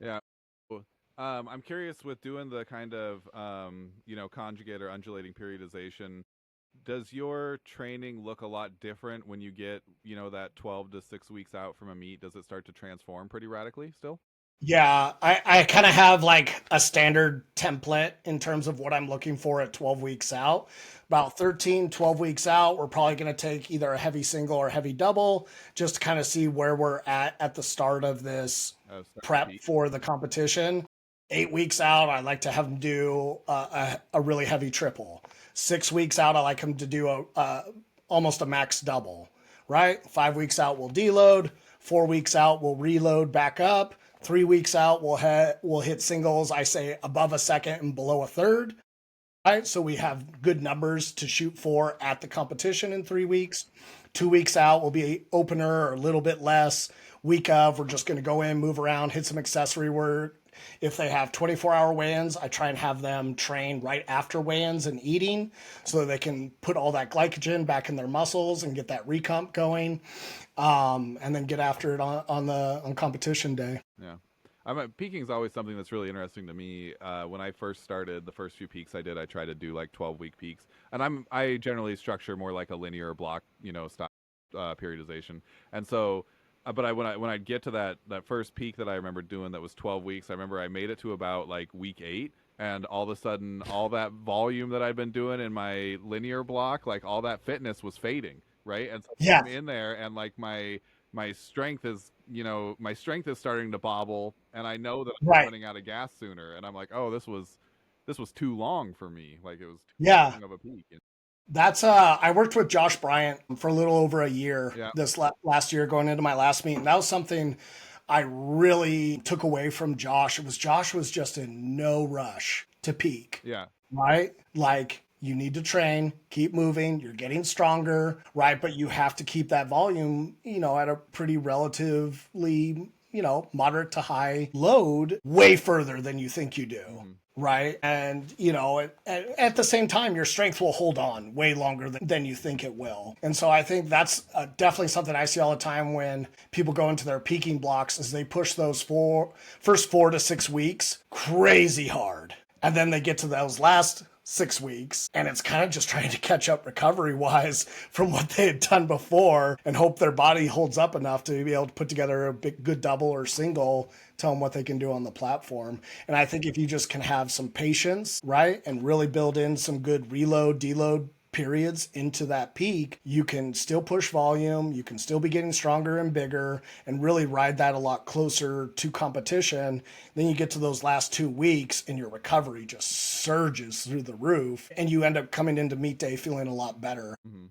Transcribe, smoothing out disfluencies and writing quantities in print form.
Yeah. Cool. I'm curious with doing the kind of conjugate or undulating periodization. Does your training look a lot different when you get that 12 to 6 weeks out from a meet? Does it start to transform pretty radically still? Yeah, I kind of have like a standard template in terms of what I'm looking for at 12 weeks out. About 13, 12 weeks out, we're probably going to take either a heavy single or heavy double just to kind of see where we're at the start of this Start to prep peak. for the competition. 8 weeks out, I like to have them do a really heavy triple. 6 weeks out, I like them to do a almost a max double, right? 5 weeks out, we'll deload. 4 weeks out, we'll reload back up. 3 weeks out, we'll hit singles. I say above a second and below a third. Right, so we have good numbers to shoot for at the competition in 3 weeks. 2 weeks out will be opener or a little bit less. Week of, we're just going to go in, move around, hit some accessory work. If they have 24-hour weigh-ins, I try and have them train right after weigh-ins and eating so that they can put all that glycogen back in their muscles and get that recomp going, and then get after it on competition day. Yeah. Peaking is always something that's really interesting to me. When I first started, the first few peaks I did, I tried to do like 12-week peaks, and I generally structure more like a linear block, style periodization. And so, but when I'd get to that first peak that I remember doing that was 12 weeks, I remember I made it to about like week 8, and all of a sudden, all that volume that I'd been doing in my linear block, like all that fitness was fading, right? And so Yeah, I'm in there, and like my strength is my strength is starting to bobble, and I know that I'm right. running out of gas sooner, and I'm like, oh, this was too long for me, like it was too Yeah, long of a peak. that's I worked with Josh Bryant for a little over a year Yeah. this last year going into my last meeting. That was something I really took away from Josh. It was Josh was just in no rush to peak, Yeah. right? Like you need to train, keep moving, you're getting stronger, right? But you have to keep that volume, at a pretty relatively, moderate to high load way further than you think you do. Hmm. Right. And, at the same time, your strength will hold on way longer than you think it will. And so I think that's definitely something I see all the time when people go into their peaking blocks is they push those first 4 to 6 weeks crazy hard. And then they get to those last 6 weeks and it's kind of just trying to catch up recovery wise from what they had done before and hope their body holds up enough to be able to put together a big good double or single, tell them what they can do on the platform. And I think if you just can have some patience, right, and really build in some good reload deload periods into that peak, you can still push volume, you can still be getting stronger and bigger, and really ride that a lot closer to competition. Then you get to those last 2 weeks, and your recovery just surges through the roof, and you end up coming into meet day feeling a lot better. Hmm.